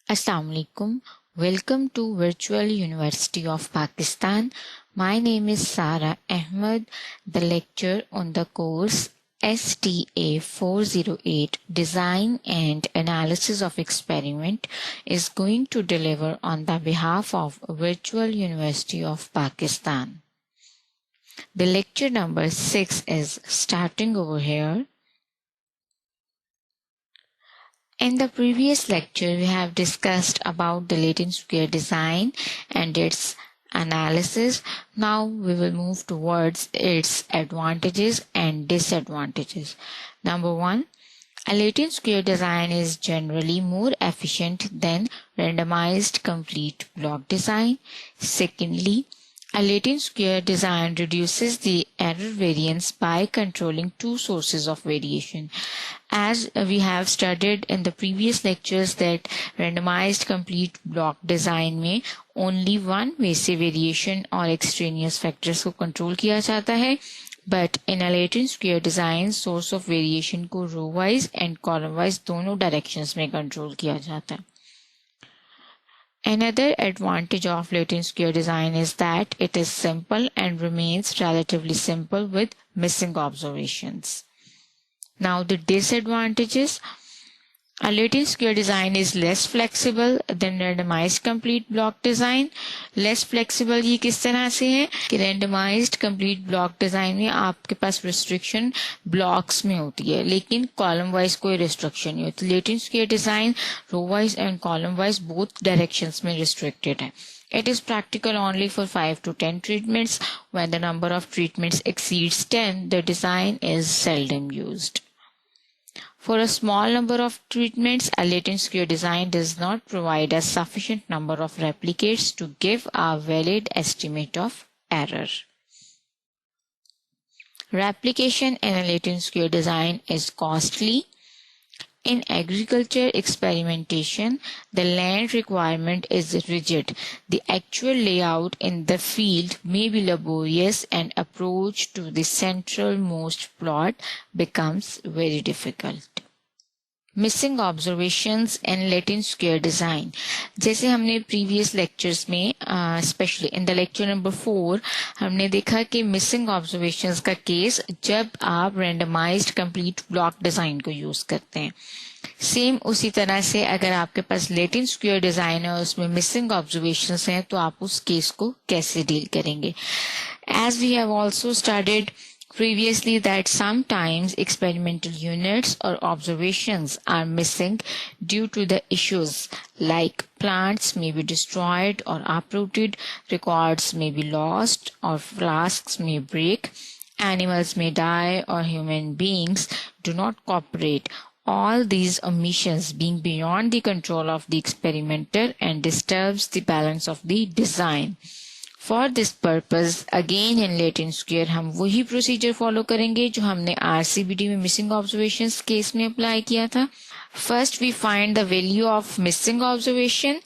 Assalamu alaikum. Welcome to Virtual University of Pakistan. My name is Sara Ahmed. The lecture on the course sta408 Design and Analysis of Experiment is going to deliver on the behalf of Virtual University of Pakistan. The lecture number 6 is starting over here. In the previous lecture, we have discussed about the Latin square design and its analysis. Now we will move towards its advantages and disadvantages. Number 1, a Latin square design is generally more efficient than randomized complete block design. Secondly, a Latin square design reduces the error variance by controlling two sources of variation. As we have studied in the previous lectures that randomized complete block design में only one way से variation और extraneous factors को control किया जाता है, but in a Latin square design source of variation को row wise and column wise दोनों directions में control किया जाता है. Another advantage of Latin square design is that it is simple and remains relatively simple with missing observations. Now the disadvantages. A Latin square design is less flexible than randomized complete block design. Less flexible ये किस तरह से है कि randomized complete block design में आपके पास restriction blocks में होती है, लेकिन column wise कोई restriction नहीं होती. Latin square design row wise and column wise both directions में restricted है. It is practical only for 5 to 10 treatments. When the number of treatments exceeds 10, the design is seldom used. For a small number of treatments, a Latin square design does not provide a sufficient number of replicates to give a valid estimate of error. Replication in a Latin square design is costly. In agriculture experimentation, the land requirement is rigid. The actual layout in the field may be laborious and approach to the centralmost plot becomes very difficult. Missing observations in Latin square design. जैसे हमने previous lectures में especially in the lecture number 4 हमने देखा कि missing observations का case जब आप randomized complete block design को use करते हैं. सेम उसी तरह से अगर आपके पास Latin square design है और उसमें missing observations हैं तो आप उस केस को कैसे डील करेंगे. As we have also studied previously that sometimes experimental units or observations are missing due to the issues like plants may be destroyed or uprooted, records may be lost or flasks may break, animals may die or human beings do not cooperate. All these omissions being beyond the control of the experimenter and disturbs the balance of the design. For this purpose, again in Latin square हम वही procedure follow करेंगे जो हमने RCBD में missing observations case में apply किया था. First we find the value of missing observation,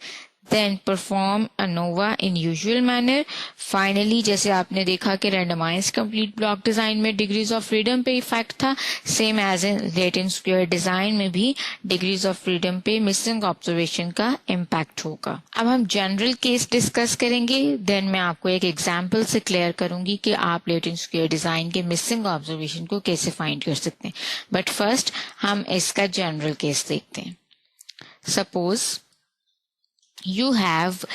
then perform ANOVA in usual manner. Finally, जैसे आपने देखा कि randomized complete block design में degrees of freedom पे effect था, same as in Latin square design में भी degrees of freedom पे missing observation का impact होगा. अब हम general case discuss करेंगे, then मैं आपको एक example से clear करूंगी कि आप Latin square design के missing observation को कैसे find कर सकते हैं. But first हम इसका general case देखते हैं. Suppose you have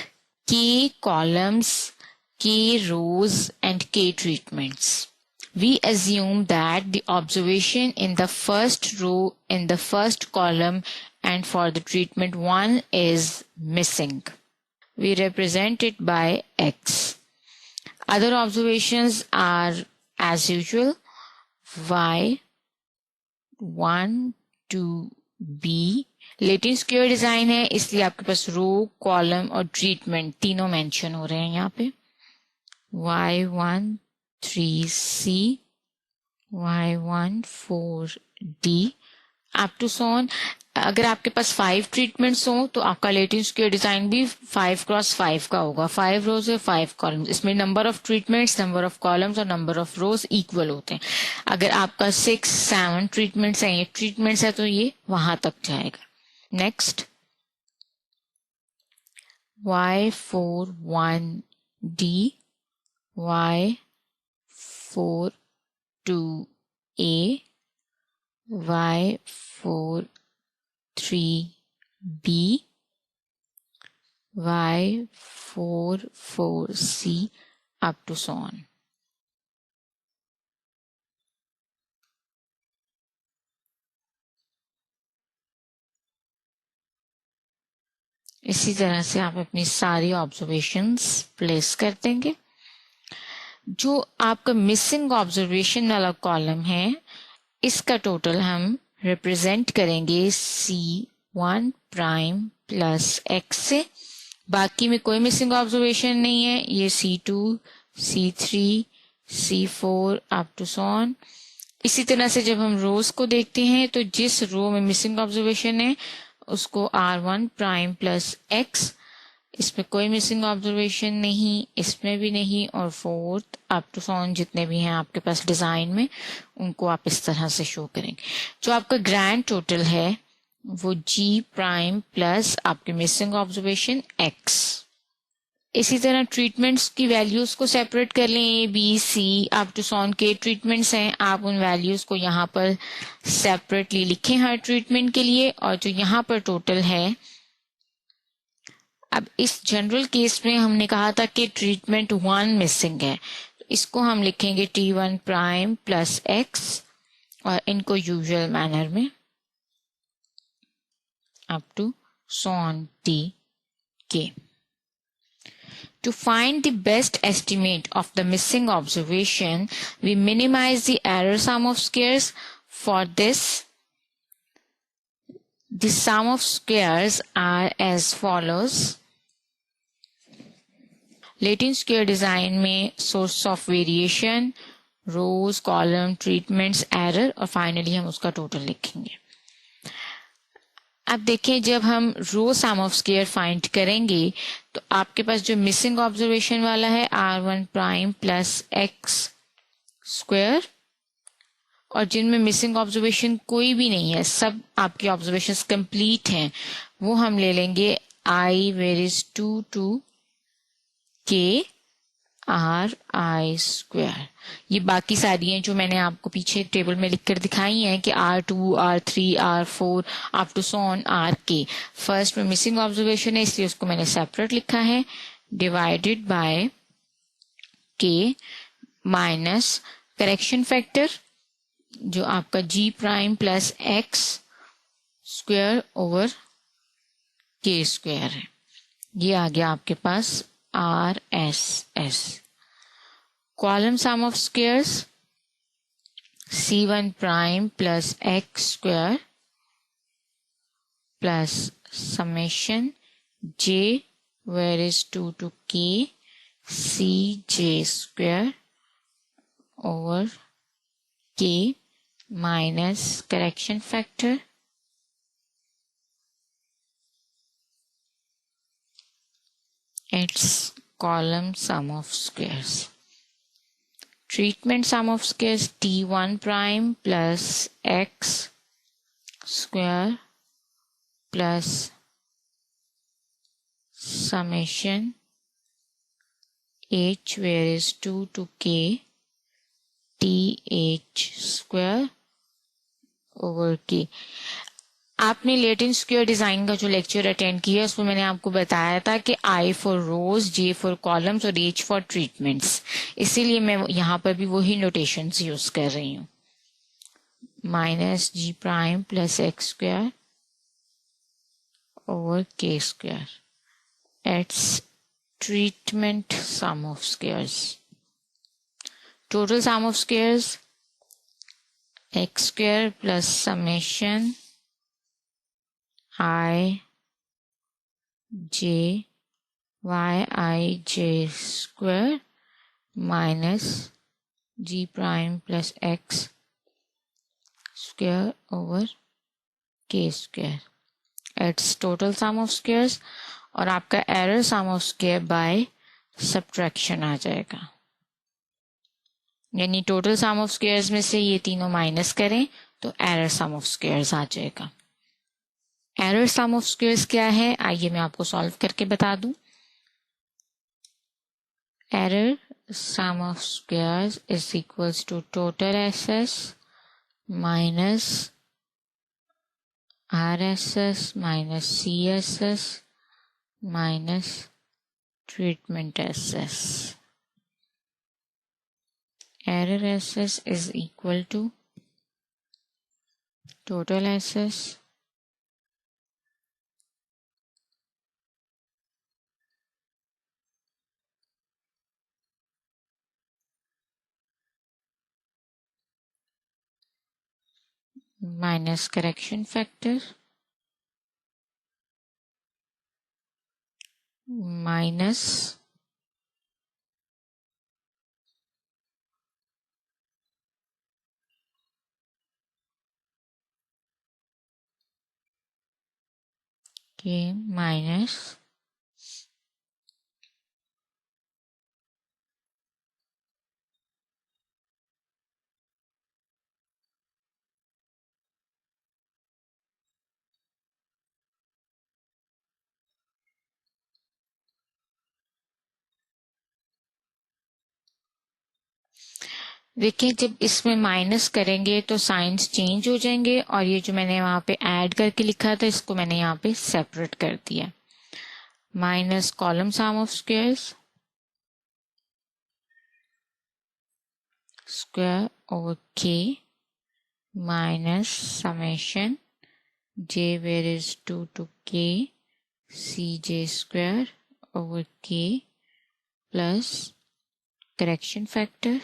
k columns, k rows and k treatments. We assume that the observation in the first row, in the first column and for the treatment 1 is missing. We represent it by X. Other observations are as usual Y, 1, 2, B. Latin square design है इसलिए आपके पास रो, column और treatment तीनों mention हो रहे हैं यहाँ पे. Y1 3C, Y1 4D up to so on. अगर आपके पास 5 ट्रीटमेंट्स हो तो आपका Latin square डिजाइन भी 5x5 का होगा. 5 रोज है 5 कॉलम्स. इसमें number of treatments, number of columns और नंबर ऑफ रोज इक्वल होते हैं. अगर आपका 6-7 ट्रीटमेंट्स है, ये ट्रीटमेंट्स है तो ये वहां तक जाएगा. Next, y41d y42a y43b y44c up to so on. इसी तरह से आप अपनी सारी ऑब्जर्वेशंस प्लेस कर देंगे। जो आपका मिसिंग ऑब्जर्वेशन वाला कॉलम है, इसका टोटल हम रिप्रेजेंट करेंगे C1 प्राइम प्लस x से। बाकी में कोई मिसिंग ऑब्जर्वेशन नहीं है, ये C2, C3, C4 up to so on. इसी तरह से जब हम रोज को देखते हैं तो जिस रो में मिसिंग ऑब्जर्वेशन है उसको R1 प्राइम प्लस x, इसमें कोई मिसिंग ऑब्जर्वेशन नहीं, इसमें भी नहीं, और फोर्थ अप टू सॉन जितने भी हैं आपके पास डिजाइन में उनको आप इस तरह से शो करेंगे। जो आपका ग्रैंड टोटल है वो G प्राइम प्लस आपके मिसिंग ऑब्जर्वेशन x। इसी तरह ट्रीटमेंट्स की वैल्यूज को सेपरेट कर लें। A b c up to so on के ट्रीटमेंट्स हैं, आप उन वैल्यूज को यहाँ पर सेपरेटली लिखें हर ट्रीटमेंट के लिए। और जो यहाँ पर टोटल है, अब इस जनरल केस में हमने कहा था कि ट्रीटमेंट 1 मिसिंग है, तो इसको हम लिखेंगे T1 प्राइम प्लस x और इनको यूजुअल मैनर में up to so on Tk. To find the best estimate of the missing observation, we minimize the error sum of squares. For this, the sum of squares are as follows. Latin square design में source of variation, rows, columns, treatments, error और finally हम उसका total लिखेंगे। अब देखें, जब हम row sum of square find करेंगे तो आपके पास जो मिसिंग ऑब्जर्वेशन वाला है R1 prime plus x square, और जिनमें मिसिंग ऑब्जर्वेशन कोई भी नहीं है, सब आपकी ऑब्जर्वेशंस कंप्लीट हैं, वो हम ले लेंगे I varies 2 to k R I square. ये बाकी सारी हैं जो मैंने आपको पीछे टेबल में लिखकर दिखाई हैं कि R2, R3, R4 up to so on RK। First में मिसिंग ऑब्जर्वेशन है इसलिए उसको मैंने सेपरेट लिखा है, divided by k minus correction factor जो आपका G prime plus x square over k square है। ये आ गया आपके पास RSS। Column sum of squares C1 prime plus x square plus summation j varies 2 to k CJ square over k minus correction factor its column sum of squares. Treatment sum of squares T1 prime plus x square plus summation h varies 2 to k th square over k। आपने Latin square design का जो lecture attend किया उसमें मैंने आपको बताया था कि I for rows, J for columns और H फॉर ट्रीटमेंट्स, इसीलिए मैं यहाँ पर भी वही नोटेशंस यूज कर रही हूँ। Minus G prime plus x square over k square it's treatment sum of squares. Total sum of squares x square plus summation I j y I j square minus G prime plus x square over k square it's total sum of squares, और आपका error sum of square by subtraction आ जाएगा। यानी total sum of squares में से ये तीनों minus करें तो एरर सम ऑफ स्क्वायर्स आ जाएगा। एरर सम ऑफ स्क्वायर्स क्या है, आइए मैं आपको सॉल्व करके बता दूं। error sum of squares is equals to total SS minus RSS minus CSS minus treatment SS. Error SS is equal to total SS minus correction factor minus K minus देखिए जब इसमें माइनस करेंगे तो science change हो जाएंगे और ये जो मैंने वहां पे ऐड करके लिखा था इसको मैंने यहाँ पे सेपरेट कर दिया minus column sum of squares square over K minus summation j varies 2 to K Cj square over K plus correction factor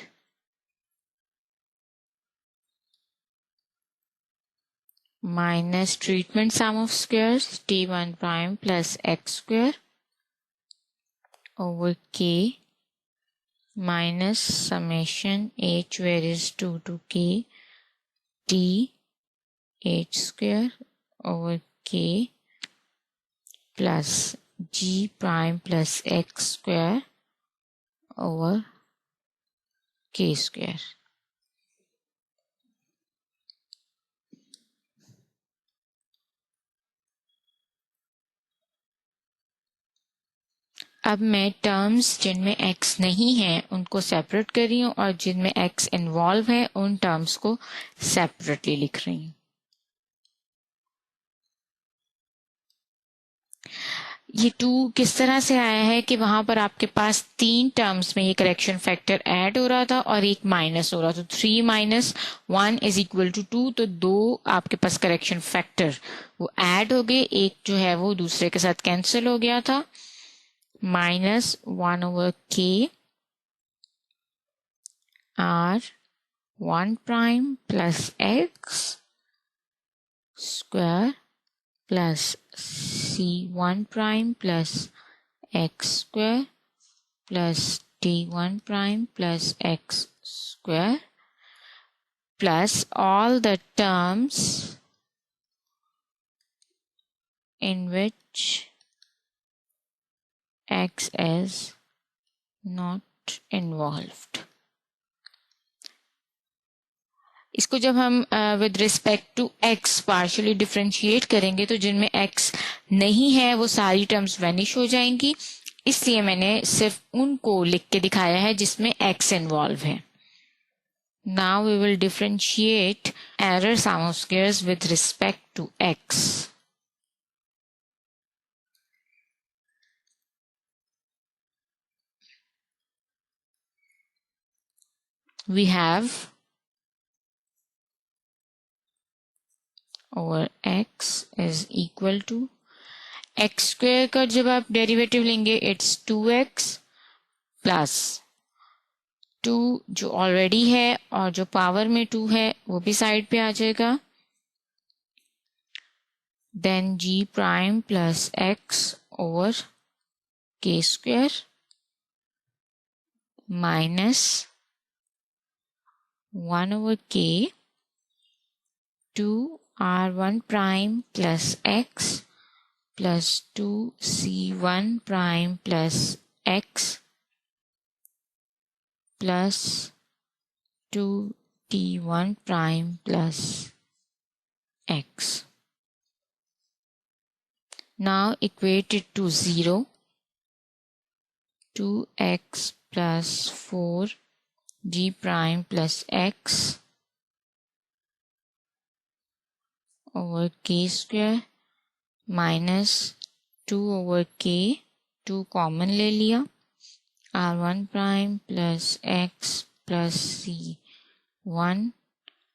minus treatment sum of squares T1 prime plus x square over K minus summation h varies 2 to K T h square over K plus g prime plus x square over K square. अब मैं terms जिनमें x नहीं है उनको separate कर रही हूँ और जिनमें x इन्वॉल्व है उन टर्म्स को सेपरेटली लिख रही हूँ ये 2 किस तरह से आया है कि वहां पर आपके पास 3 टर्म्स में ये करेक्शन फैक्टर ऐड हो रहा था और एक माइनस हो रहा था 3 माइनस 1 इज इक्वल टू 2 तो 2 आपके पास करेक्शन फैक्टर वो ऐड हो गए एक जो है वो दूसरे के साथ कैंसिल हो गया था minus 1 over K R 1 prime plus X square plus C1 prime plus X square plus T1 prime plus X square plus all the terms in which X is not involved. इसको जब हम with respect to x partially differentiate करेंगे तो जिनमें x नहीं है वो सारी टर्म्स वैनिश हो जाएंगी इसलिए मैंने सिर्फ उनको लिख के दिखाया है जिसमें x इन्वॉल्व है now we will differentiate error sum of squares with respect to x we have over x is equal to x square का जब आप डेरिवेटिव लेंगे इट्स 2x प्लस 2 जो ऑलरेडी है और जो पावर में 2 है वो भी साइड पे आ जाएगा then g prime plus x over k square minus 1 over k 2 r1 prime plus x plus 2 c1 prime plus x plus 2 t1 prime plus x. Now equate it to 0. 2x plus 4g prime plus x over k square minus 2 over k, 2 common ले लिया, r1 prime plus x plus c1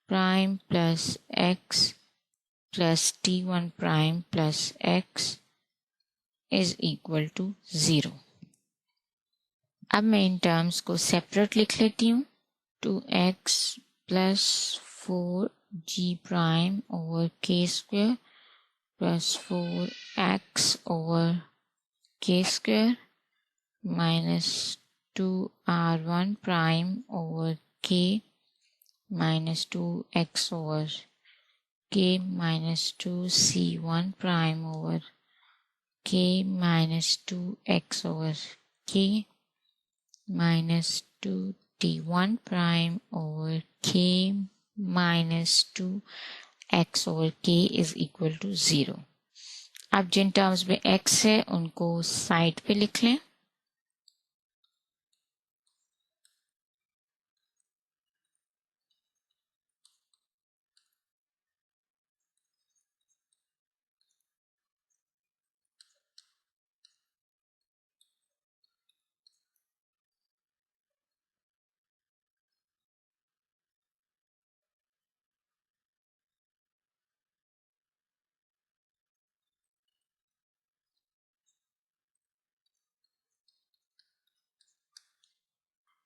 prime plus x plus t1 prime plus x is equal to 0. अब मैं in terms को separate लिख लेती हूँ. 2x plus 4g prime over k square plus 4x over k square minus 2r1 prime over k minus 2x over k minus 2c1 prime over k minus 2x over k minus 2t1 prime over k minus 2x over k is equal to 0. अब जिन terms में x है उनको side पे लिख लें.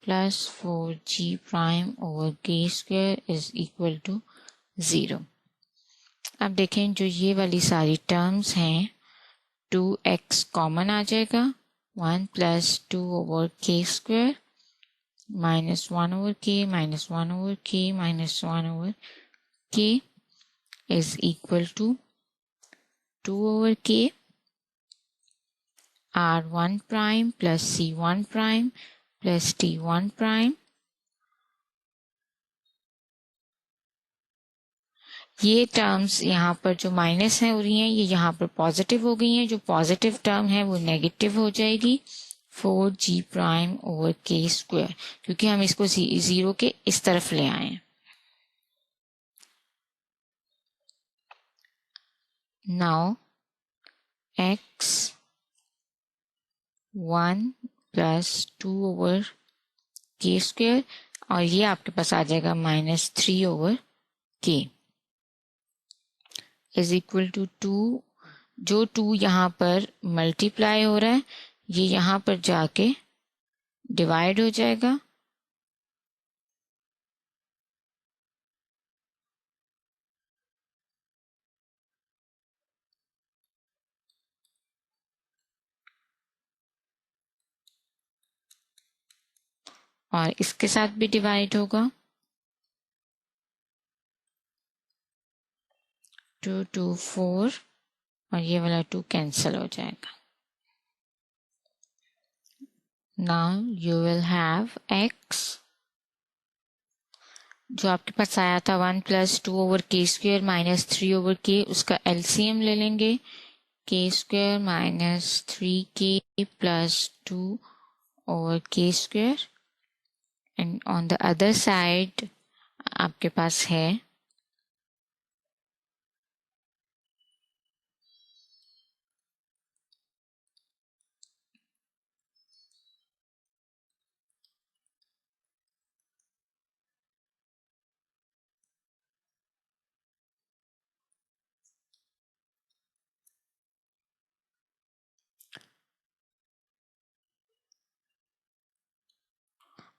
Plus 4g prime over k square is equal to 0. अब देखें जो ये वाली सारी टर्म्स हैं 2x कॉमन आ जाएगा 1 plus 2 over k square minus 1 over k minus 1 over k minus 1 over k is equal to 2 over k r1 prime plus c1 prime plus t1 prime. ये terms यहाँ पर जो माइनस है हो रही हैं ये यहाँ पर पॉजिटिव हो गई हैं. जो पॉजिटिव टर्म है वो नेगेटिव हो जाएगी 4g prime over k square क्योंकि हम इसको 0 के इस तरफ ले आए हैं. Now x 1 plus 2 over k square और ये आपके पास आ जाएगा -3 over k is equal to 2. जो 2 यहाँ पर मल्टीप्लाई हो रहा है ये यहाँ पर जाके डिवाइड हो जाएगा और इसके साथ भी डिवाइड होगा. 2 2 4 और ये वाला 2 कैंसिल हो जाएगा. Now you will have x जो आपके पास आया था 1 plus 2 over k square minus 3 over k उसका एलसीएम ले लेंगे k square minus 3k plus 2 over k square and on the other side आपके पास है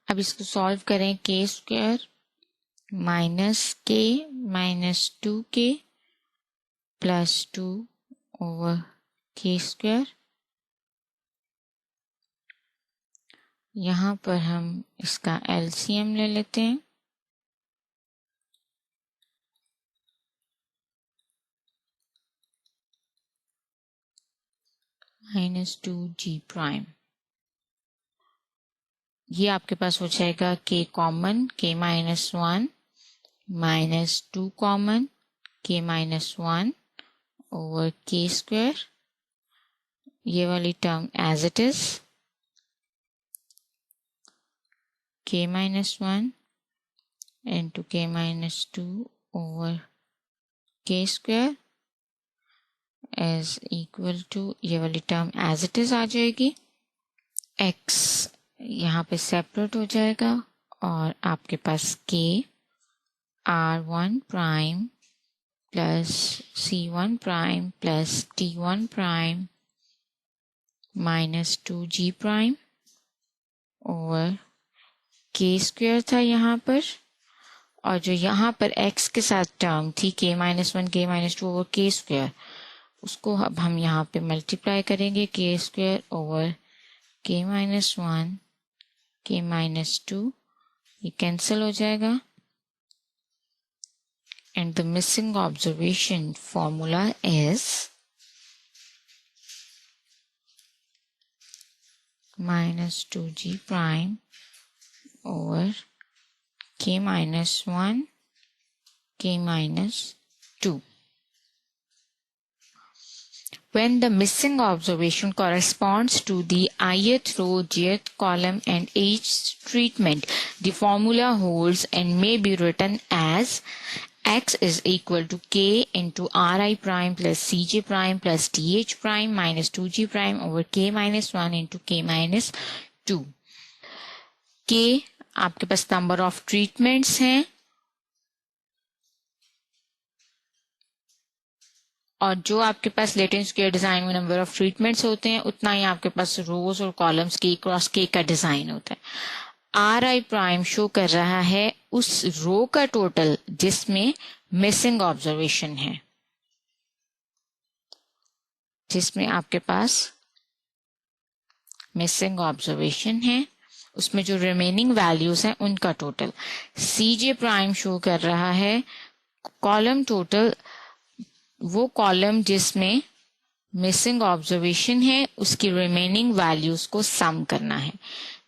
अब इसको सॉल्व करें k square minus k minus 2k plus 2 over k square. यहाँ पर हम इसका एलसीएम ले लेते हैं -2g प्राइम. ये आपके पास हो जाएगा k common k minus 1 minus 2 common k minus 1 over k square. ये वाली term as it is k minus 1 into k minus 2 over k square is equal to, ये वाली टर्म एज इट इज आ जाएगी, x यहाँ पे separate हो जाएगा और आपके पास k r1 prime plus c1 prime plus t1 prime minus 2g prime over k square था यहाँ पर, और जो यहाँ पर x के साथ टर्म थी k minus 1 k minus 2 over k square, उसको अब हम यहाँ पे मल्टीप्लाई करेंगे, k square over k minus 1 k minus 2, ये कैंसिल हो जाएगा, and the missing observation formula is minus 2g prime over k minus 1 k minus 2. When the missing observation corresponds to the ith row, jth column and each treatment, the formula holds and may be written as x is equal to k into ri prime plus cj prime plus th prime minus 2g prime over k minus 1 into k minus 2. k आपके पास number of treatments हैं और जो आपके पास latent square design में number of treatments होते हैं उतना ही आपके पास रोज और कॉलम्स के क्रॉस के का डिजाइन होता है. आर आई प्राइम शो कर रहा है उस रो का टोटल जिसमें मिसिंग ऑब्जर्वेशन है, जिसमें आपके पास मिसिंग ऑब्जर्वेशन है, उसमें जो रिमेनिंग वैल्यूज हैं उनका टोटल. सीजे प्राइम शो कर रहा है कॉलम टोटल, वो कॉलम जिसमें मिसिंग ऑब्जर्वेशन है उसकी रिमेनिंग वैल्यूज को सम करना है.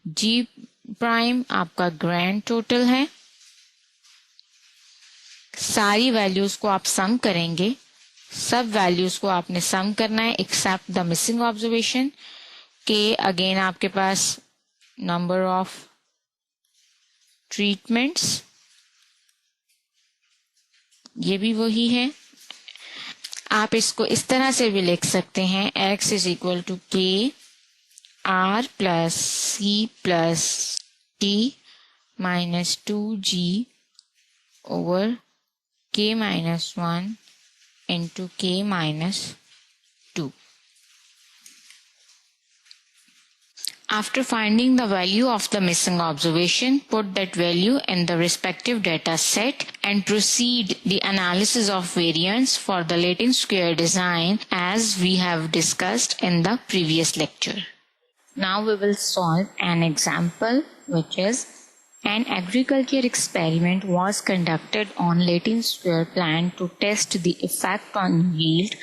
जी प्राइम आपका ग्रैंड टोटल है, सारी वैल्यूज को आप सम करेंगे, सब वैल्यूज को आपने सम करना है एक्सेप्ट द मिसिंग ऑब्जर्वेशन. के अगेन आपके पास नंबर ऑफ ट्रीटमेंट्स, ये भी वही है. आप इसको इस तरह से भी लिख सकते हैं, x is equal to k r plus c plus t minus 2g over k minus 1 into k minus 2. After finding the value of the missing observation, put that value in the respective data set and proceed the analysis of variance for the latent square design as we have discussed in the previous lecture. Now we will solve an example, which is an agriculture experiment was conducted on latent square plant to test the effect on yield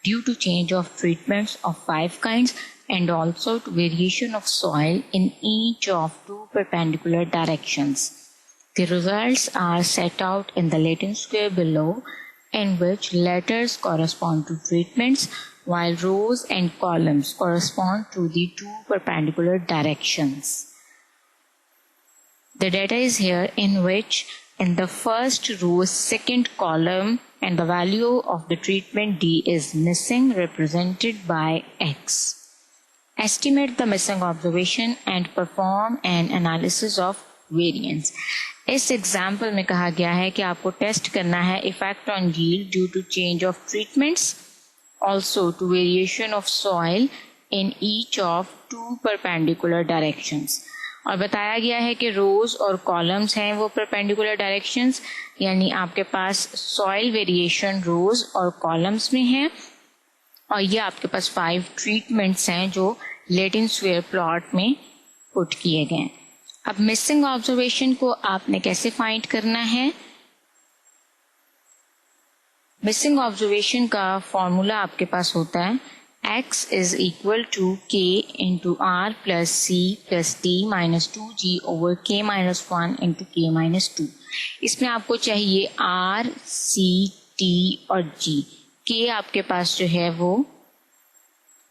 due to change of treatments of 5 kinds and also to variation of soil in each of 2 perpendicular directions. The results are set out in the latent square below, in which letters correspond to treatments while rows and columns correspond to the 2 perpendicular directions. The data is here, in which in the first row, second column, and the value of the treatment D is missing, represented by X. Estimate the missing observation and perform an analysis of variance. इस example में कहा गया है कि आपको test करना है effect on yield due to change of treatments, also to variation of soil in each of 2 perpendicular directions. और बताया गया है कि रोज और कॉलम्स हैं वो परपेंडिकुलर डायरेक्शंस, यानी आपके पास सॉइल वेरिएशन रोज और कॉलम्स में है, और ये आपके पास 5 ट्रीटमेंट्स हैं जो लेटेंट स्क्वायर प्लॉट में पुट किए गए. अब मिसिंग ऑब्जर्वेशन को आपने कैसे फाइंड करना है? मिसिंग ऑब्जर्वेशन का फॉर्मूला आपके पास होता है x is equal to k into r plus c plus t minus 2g over k minus 1 into k minus 2. इसमें आपको चाहिए r, c, t और g. k आपके पास जो है वो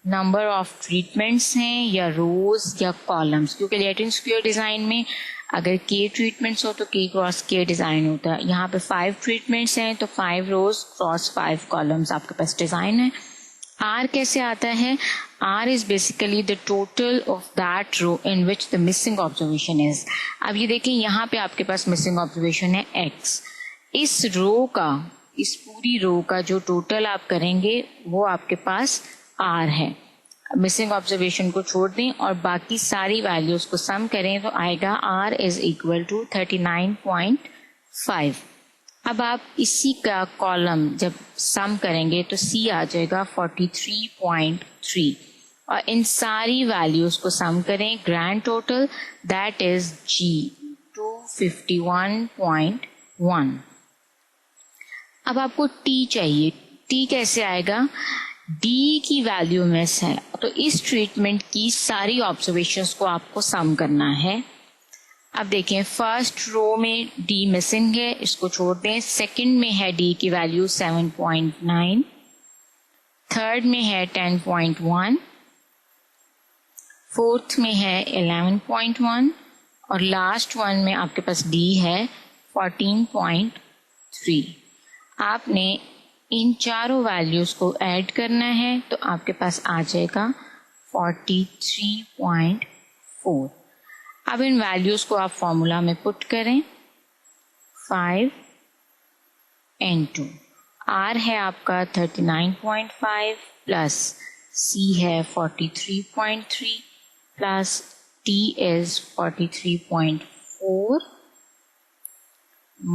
नंबर ऑफ ट्रीटमेंट्स हैं या रोज या कॉलम्स, क्योंकि लेटेंट स्क्वायर डिजाइन में अगर K ट्रीटमेंट्स हो तो K क्रॉस K डिज़ाइन होता है. यहाँ पे 5 ट्रीटमेंट्स हैं तो 5 रोज क्रॉस 5 कॉलम्स आपके पास डिज़ाइन है. R कैसे आता है? R is basically the total of that row in which the missing observation is. अब ये देखिए यहाँ पे आपके पास missing observation है X. इस रो का, इस पूरी रो का जो टोटल आप करेंगे वो आपके पास R है. मिसिंग ऑब्जर्वेशन को छोड़ दें और बाकी सारी वैल्यूज को सम करें तो आएगा R इज इक्वल टू 39.5. अब आप इसी का कॉलम जब सम करेंगे तो C आ जाएगा 43.3 और इन सारी वैल्यूज को सम करें grand total that is G 251.1. अब आपको T चाहिए. T कैसे आएगा? D की वैल्यू मिस है तो इस ट्रीटमेंट की सारी ऑब्जर्वेशंस को आपको सम करना है. अब देखें फर्स्ट रो में D मिसिंग है, इसको छोड़ दें. सेकंड में है D की वैल्यू 7.9, थर्ड में है 10.1, फोर्थ में है 11.1 और लास्ट वन में आपके पास D है 14.3. आपने इन चारों वैल्यूज को ऐड करना है तो आपके पास आ जाएगा 43.4. अब इन वैल्यूज को आप फॉर्मूला में पुट करें. 5 into R है आपका 39.5 प्लस C है 43.3 plus T is 43.4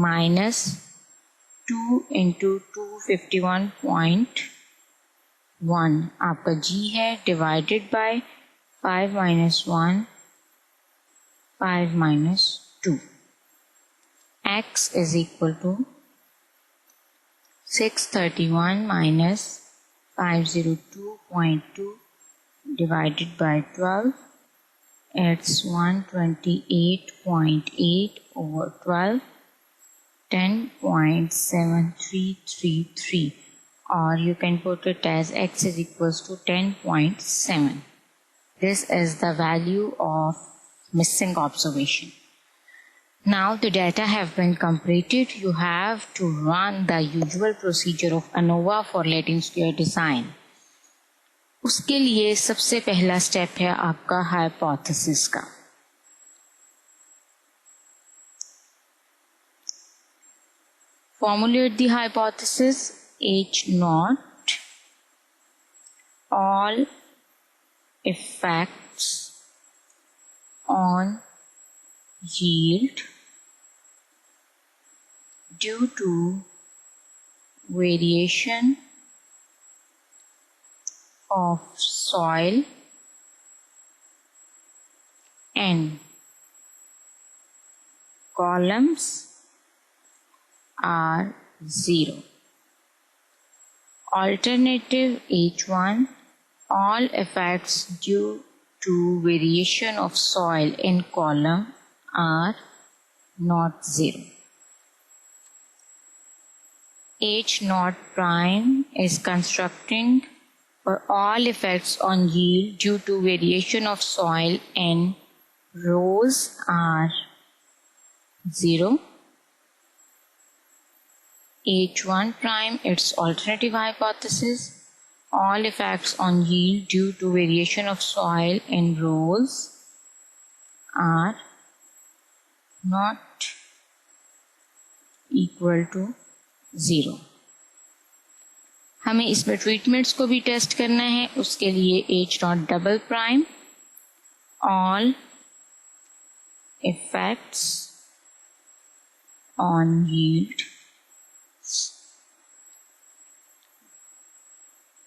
minus 2 into 251.1 आपका G है divided bye 5 minus 1 5 minus 2. X is equal to 631 minus 502.2 divided by 12. It's 128.8 over 12. 10.7333 or you can put it as X is equals to 10.7. This is the value of missing observation. Now the data have been completed. You have to run the usual procedure of ANOVA for Latin square design. उसके लिए सबसे पहला step है आपका hypothesis का. Formulate the hypothesis. H naught all effects on yield due to variation of soil and columns are 0. Alternative H1 all effects due to variation of soil in column are not 0. H naught prime is constructing for all effects on yield due to variation of soil in rows are 0. H1 prime, its alternative hypothesis, all effects on yield due to variation of soil in rows are not equal to 0. हमें इसमें treatments को भी test करना है. उसके लिए H not double prime all effects on yield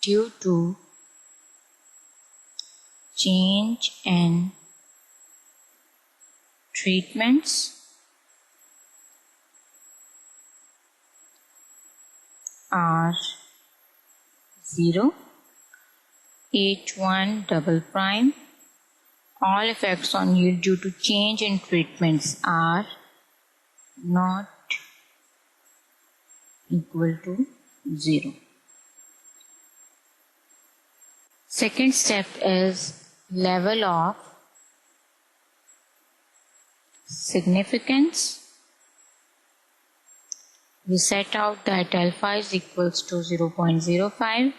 due to change in treatments are 0. H1 double prime all effects on yield due to change in treatments are not equal to 0. Second step is level of significance. We set out that alpha is equals to 0.05.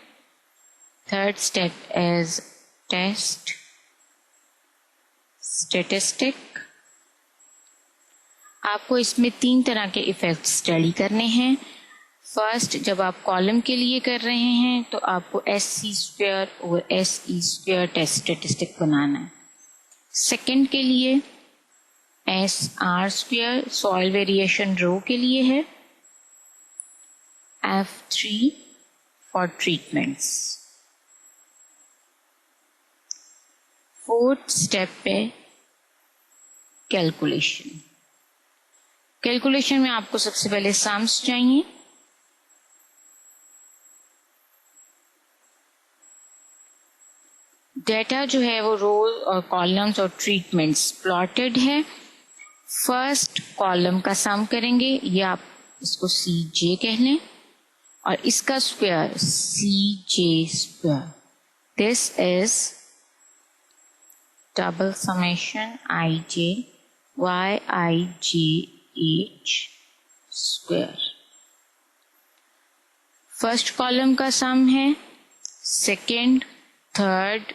Third step is test statistic. आपको इसमें 3 तरह के effect study करने हैं. First, जब आप column के लिए कर रहे हैं तो आपको SC² और SE² टेस्ट स्टेटिस्टिक बनाना है. सेकंड के लिए SR² सॉइल वेरिएशन रो के लिए है. F3 for treatments. Fourth step पे कैलकुलेशन. कैलकुलेशन में आपको सबसे पहले सम्स चाहिए. डेटा जो है वो रोज और कॉलम्स और ट्रीटमेंट्स प्लॉटेड है. फर्स्ट कॉलम का सम करेंगे, ये आप इसको CJ कह लें, और इसका square CJ². This is double summation IJ YIJH². First column का सम है, सेकेंड, थर्ड,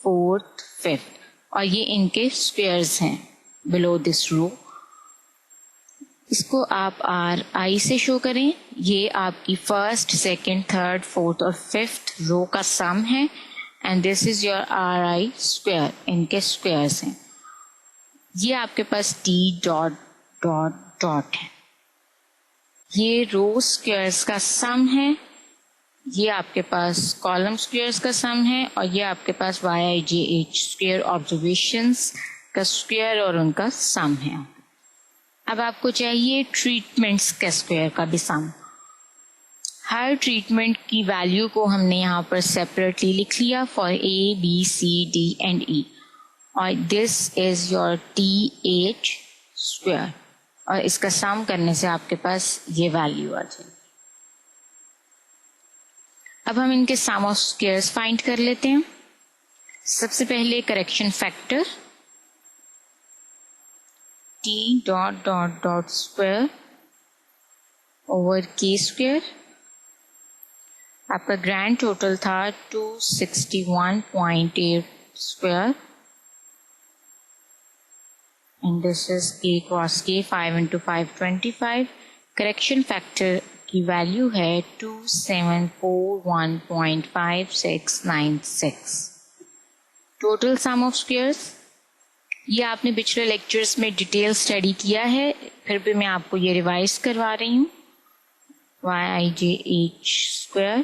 फोर्थ, फिफ्थ, और ये इनके स्क्वायर्स हैं बिलो दिस रो. इसको आप RI से शो करें. ये आपकी फर्स्ट, सेकेंड, थर्ड, फोर्थ और फिफ्थ रो का सम है, and this is your RI². इनके स्क्वायर्स हैं. ये आपके पास T डॉट डॉट डॉट है. ये रो स्क्वायर्स का सम है. ये आपके पास कॉलम स्क्वायर्स का सम है, और ये आपके पास YIJH² ऑब्जर्वेशंस का स्क्वायर और उनका सम है. अब आपको चाहिए ट्रीटमेंट्स का स्क्वायर का भी सम. हर ट्रीटमेंट की वैल्यू को हमने यहाँ पर सेपरेटली लिख लिया for A, B, C, D and E, और दिस इज योर TH², और इसका सम करने से आपके पास ये वैल्यू आ जाएगी. अब हम इनके सम ऑफ स्क्वायर्स फाइंड कर लेते हैं. सबसे पहले correction factor T dot dot dot square over K². आपका ग्रैंड टोटल था 261.8 square, and this is K cross K, 5 into 5 25. Correction factor की वैल्यू है 2741.5696. टोटल सम ऑफ स्क्वायर्स, ये आपने पिछले लेक्चर्स में डिटेल स्टडी किया है, फिर भी मैं आपको ये रिवाइज करवा रही हूँ. YIJH²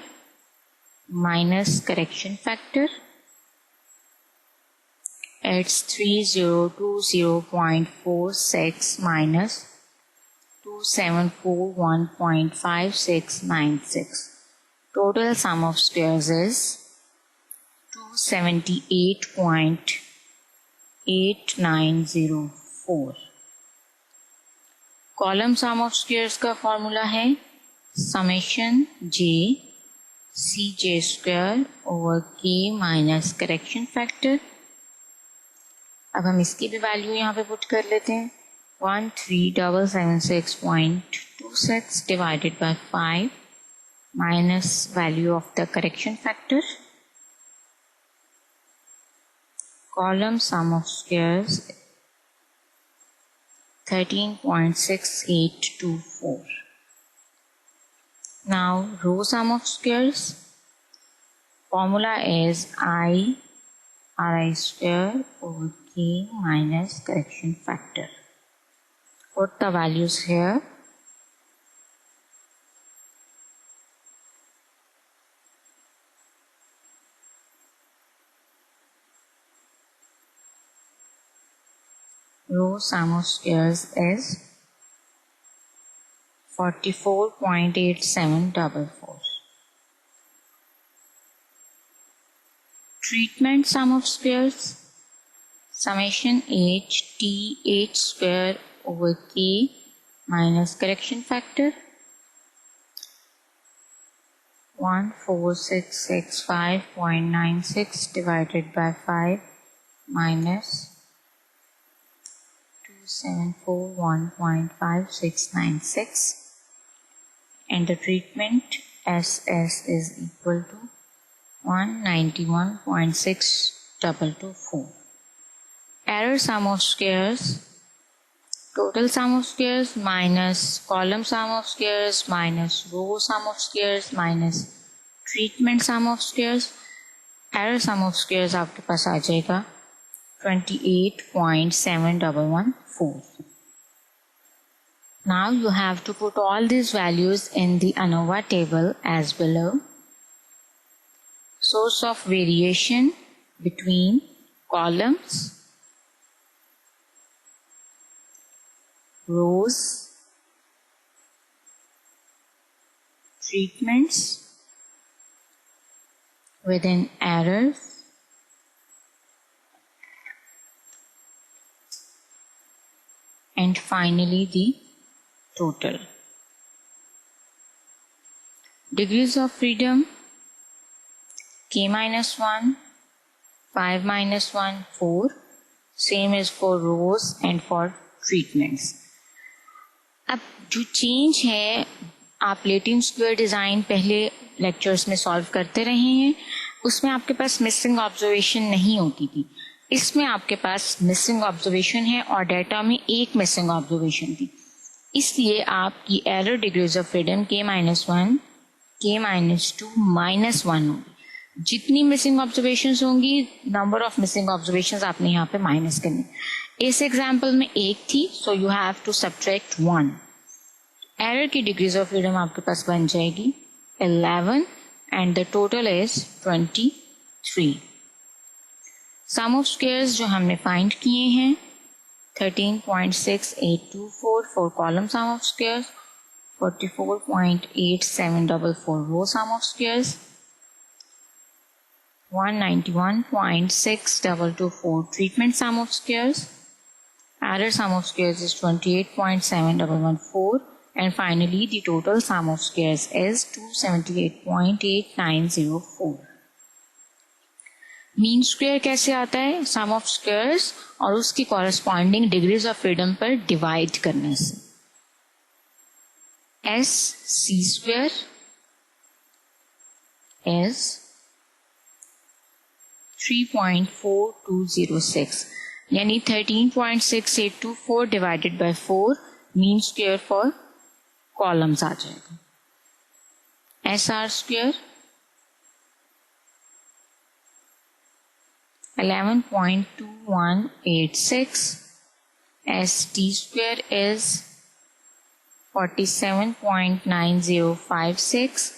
minus correction factor, it's 3020.46 minus 2741.5696. Total sum of squares is 278.8904. Column sum of squares का फॉर्मूला है summation J CJ² over K minus correction factor. अब हम इसकी भी वैल्यू यहाँ पे पुट कर लेते हैं. 13776.26 divided by 5 minus value of the correction factor. Column sum of squares 13.6824. Now row sum of squares, formula is RI² over K minus correction factor. Put the values here. Row sum of squares is 44.8744. Treatment sum of squares, summation H TH² over K minus correction factor 14665.96 divided by 5 minus 741.5696 and the treatment SS is equal to 191.6224. Error sum of squares, total sum of squares minus column sum of squares minus row sum of squares minus treatment sum of squares. Error sum of squares आपके पास आ जाएगा 28.7114. Now you have to put all these values in the ANOVA table as below. Source of variation between columns, rows, treatments, within errors, and finally the total. Degrees of freedom k-1, 5-1, 4. Same is for rows and for treatments. अब जो change है आप Latin square design पहले lectures में solve करते रहे हैं, उसमें आपके पास मिसिंग ऑब्जर्वेशन नहीं होती थी. इसमें आपके पास मिसिंग ऑब्जर्वेशन है और डेटा में एक मिसिंग ऑब्जर्वेशन थी, इसलिए आपकी error degrees of freedom k-1, k-2, -1 होगी. जितनी मिसिंग ऑब्जर्वेशंस होंगी, नंबर ऑफ मिसिंग ऑब्जर्वेशंस आपने यहाँ पे माइनस करनी. इस एग्जाम्पल में एक थी, so you have to subtract 1. Error की डिग्रीज ऑफ फ्रीडम आपके पास बन जाएगी 11 and the total is 23. Sum of squares जो हमने फाइंड किए हैं 13.6824 for column sum of squares, 44.8744 row sum of squares, 191.6224 treatment sum of squares. Error sum of squares is 28.7114 and finally the total sum of squares is 278.8904. Mean square कैसे आता है? Sum of squares और उसकी corresponding degrees of freedom पर divide करने से. S C square is 3.4206 यानी 13.6824 divided by 4 mean square for columns आ जाएगा. S R square 11.2186. S T square is 47.9056.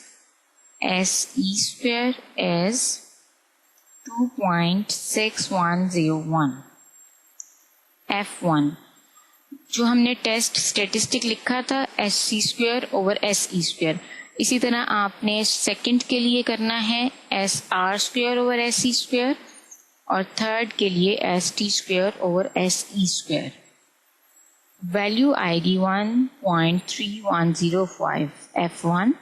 S E square is 2.6101. F1 जो हमने टेस्ट स्टेटिस्टिक लिखा था S C square over S E square, इसी तरह आपने सेकंड के लिए करना है S R square over S E square और थर्ड के लिए S T square over S E square. Value आएगी 1.3105 F1,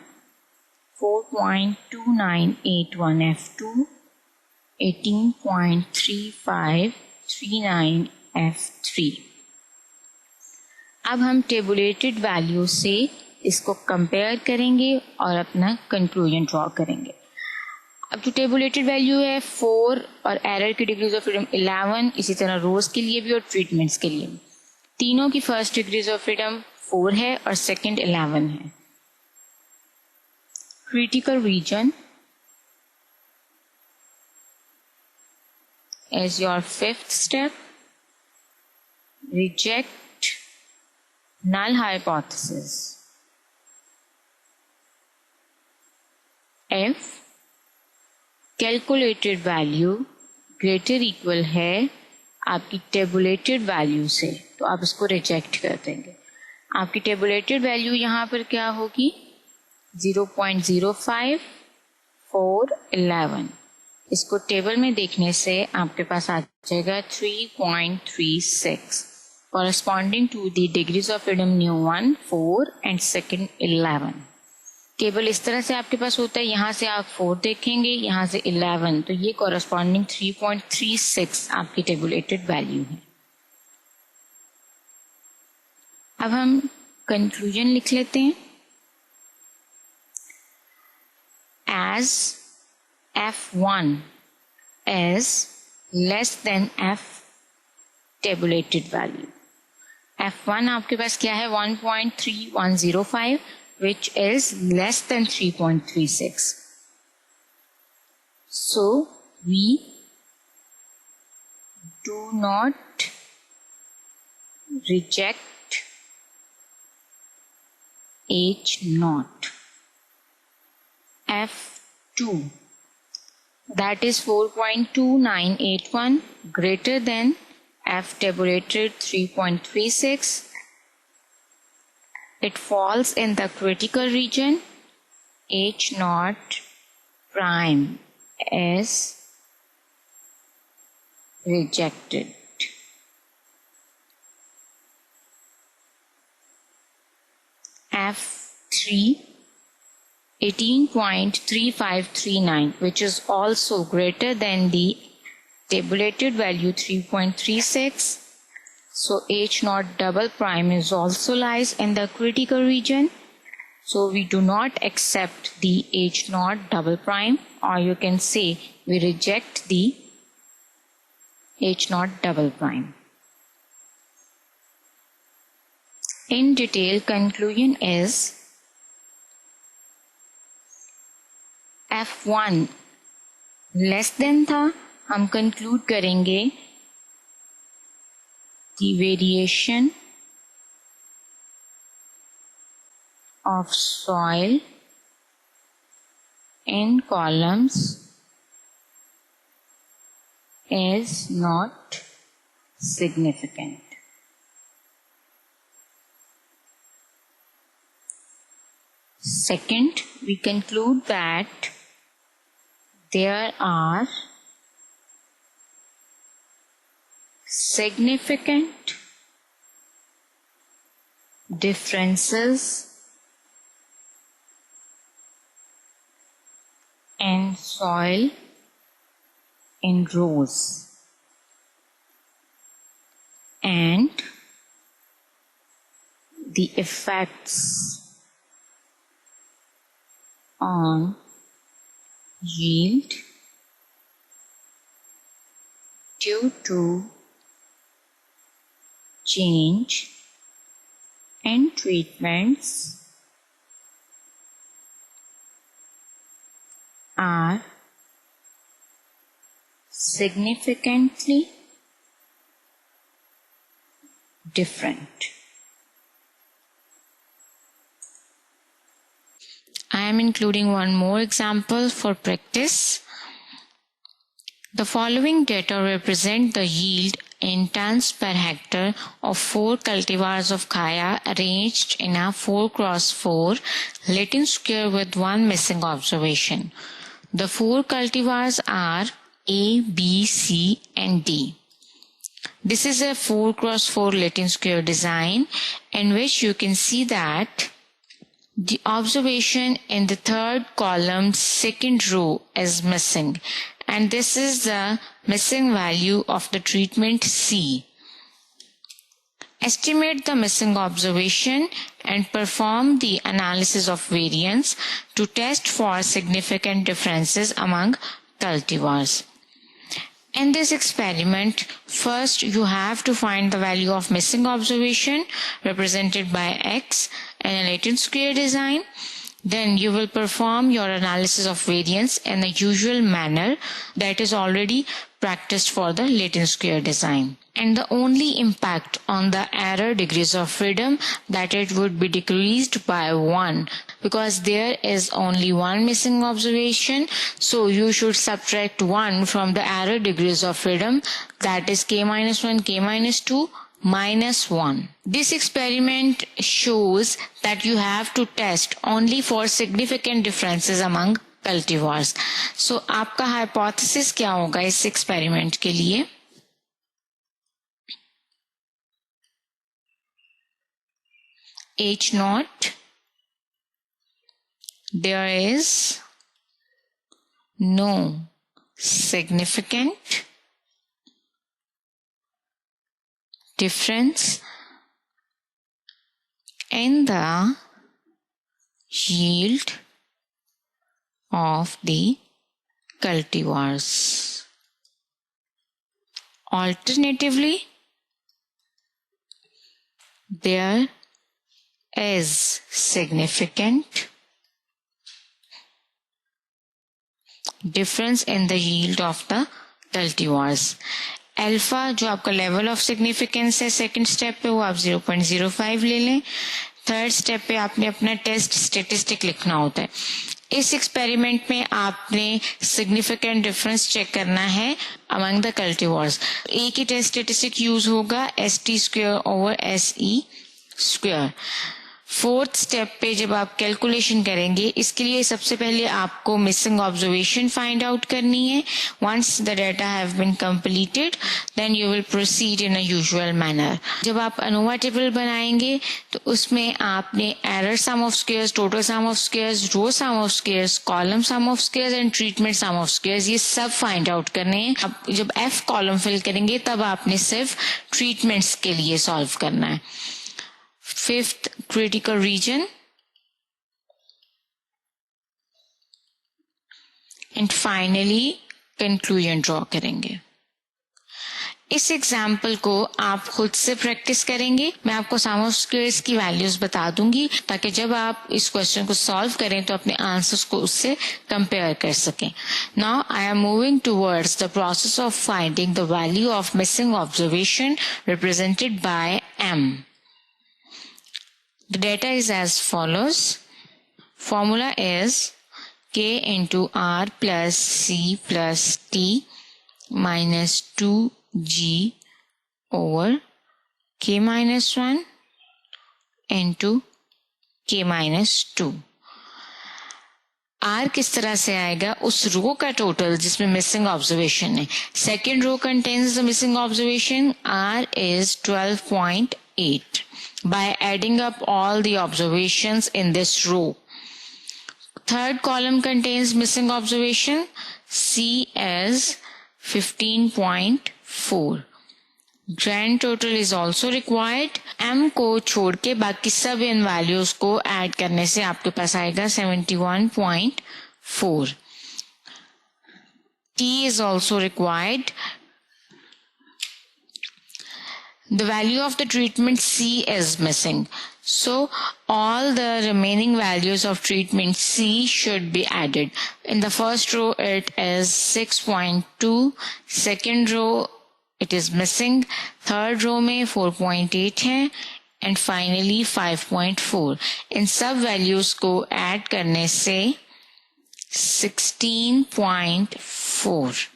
4.2981 F2, 18.3539 F3. अब हम टेबुलेटेड वैल्यू से इसको कंपेयर करेंगे और अपना कंक्लूजन ड्रॉ करेंगे. अब जो टेबुलेटेड वैल्यू है 4 और एरर की डिग्रीज ऑफ फ्रीडम 11, इसी तरह रोज के लिए भी और ट्रीटमेंट्स के लिए भी. तीनों की फर्स्ट डिग्रीज ऑफ फ्रीडम 4 है और सेकंड 11 है. Critical reason as your fifth step, reject null hypothesis. If calculated value greater equal है आपकी tabulated value से, तो आप इसको reject कर देंगे. आपकी tabulated value यहाँ पर क्या होगी 0.05411. इसको टेबल में देखने से आपके पास आ जाएगा 3.36 corresponding to the degrees of freedom nu 1 4 and second 11. Table इस तरह से आपके पास होता है, यहाँ से आप 4 देखेंगे, यहाँ से 11, तो ये कॉरेस्पॉन्डिंग 3.36 आपकी टेबुलेटेड वैल्यू है. अब हम कंक्लूजन लिख लेते हैं. As F1 is less than F tabulated value. F1 आपके पास क्या है? 1.3105 which is less than 3.36. So we do not reject H0. F2, that is 4.2981 greater than F tabulated 3.36. It falls in the critical region. H0 prime is rejected. F3, 18.3539, which is also greater than the tabulated value 3.36. So H0 double prime is also lies in the critical region. So we do not accept the H0 double prime, or you can say we reject the H0 double prime. In detail, conclusion is F1 less than था, हम conclude करेंगे the variation of soil in columns is not significant. Second, we conclude that there are significant differences in soil in rows, and the effects on yield due to change in treatments are significantly different. I am including one more example for practice. The following data represent the yield in tons per hectare of 4 cultivars of khaya arranged in a 4x4 Latin square with one missing observation. The 4 cultivars are A, B, C and D. This is a 4x4 Latin square design in which you can see that the observation in the third column, second row is missing, and this is the missing value of the treatment C. Estimate the missing observation and perform the analysis of variance to test for significant differences among cultivars. In this experiment, first you have to find the value of missing observation represented by X in a Latin square design. Then you will perform your analysis of variance in the usual manner that is already practiced for the Latin square design. And the only impact on the error degrees of freedom that it would be decreased by 1, because there is only one missing observation, so you should subtract 1 from the error degrees of freedom, that is k-1, k-2, -1. This experiment shows that you have to test only for significant differences among cultivars. So आपका hypothesis क्या होगा इस experiment के लिए? H0, there is no significant difference in the yield of the cultivars. Alternatively, there is significant difference in the yield of the cultivars. Alpha जो आपका level of significance है second step पे वो आप 0.05 ले लें. थर्ड स्टेप पे आपने अपना टेस्ट स्टेटिस्टिक लिखना होता है. इस एक्सपेरिमेंट में आपने सिग्निफिकेंट डिफरेंस चेक करना है अमंग द कल्टिवर्स. एक ही टेस्ट स्टेटिस्टिक यूज होगा ST²/SE². फोर्थ स्टेप पे जब आप कैलकुलेशन करेंगे इसके लिए सबसे पहले आपको मिसिंग ऑब्जर्वेशन फाइंड आउट करनी है. Once the data have been completed then you will proceed in a usual manner. जब आप अनोवा टेबल बनाएंगे तो उसमें आपने error sum of squares, total sum of squares, row sum of squares, column sum of squares and treatment sum of squares ये सब find out करने हैं. अब जब F कॉलम फिल करेंगे तब आपने सिर्फ ट्रीटमेंट्स के लिए सॉल्व करना है. Fifth critical reason and finally conclusion draw करेंगे. इस एग्जाम्पल को आप खुद से प्रैक्टिस करेंगे. मैं आपको सम ऑफ स्क्वायर्स की वैल्यूज बता दूंगी ताकि जब आप इस क्वेश्चन को सॉल्व करें तो अपने आंसर्स को उससे कंपेयर कर सकें. Now I am moving towards the process of finding the value of missing observation represented by M. The data is as follows. Formula is K into R plus C plus T minus 2G over K minus 1 into K minus 2. R किस तरह से आएगा? उस रो का total जिसमें missing observation है. Second row contains the missing observation. R is 12.8. by adding up all the observations in this row. Third column contains missing observation. C is 15.4. Grand total is also required. M को छोड़ के बाकी सब इन values को add करने से आपके पास आएगा 71.4. T is also required. The value of the treatment C is missing. So all the remaining values of treatment C should be added. In the first row it is 6.2. Second row it is missing. Third row में 4.8 है. And finally 5.4. इन सब values को add करने से 16.4.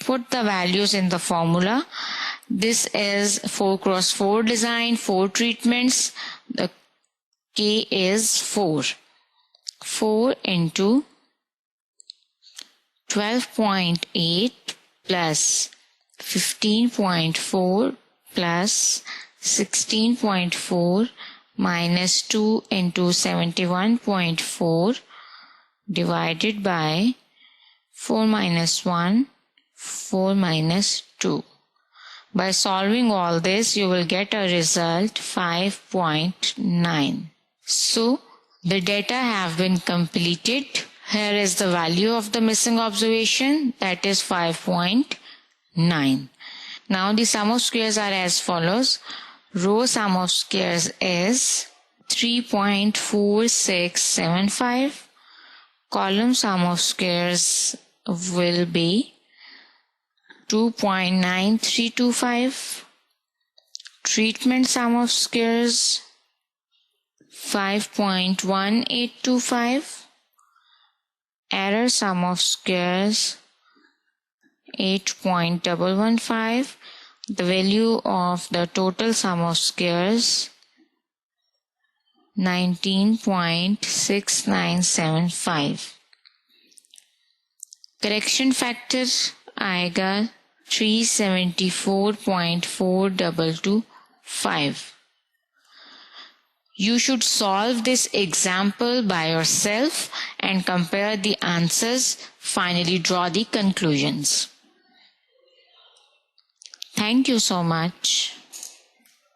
Put the values in the formula. This is 4x4 design, 4 treatments. The K is 4. 4 into 12.8 plus 15.4 plus 16.4 minus 2 into 71.4 divided by 4 minus 1, 4 minus 2. By solving all this, you will get a result 5.9. So, the data have been completed. Here is the value of the missing observation, that is 5.9. Now, the sum of squares are as follows. Row sum of squares is 3.4675. Column sum of squares will be 2.9325. Treatment sum of squares 5.1825. Error sum of squares 8.115. The value of the total sum of squares 19.6975. Correction factor आएगा 374.4225. You should solve this example by yourself and compare the answers. Finally, draw the conclusions. Thank you so much.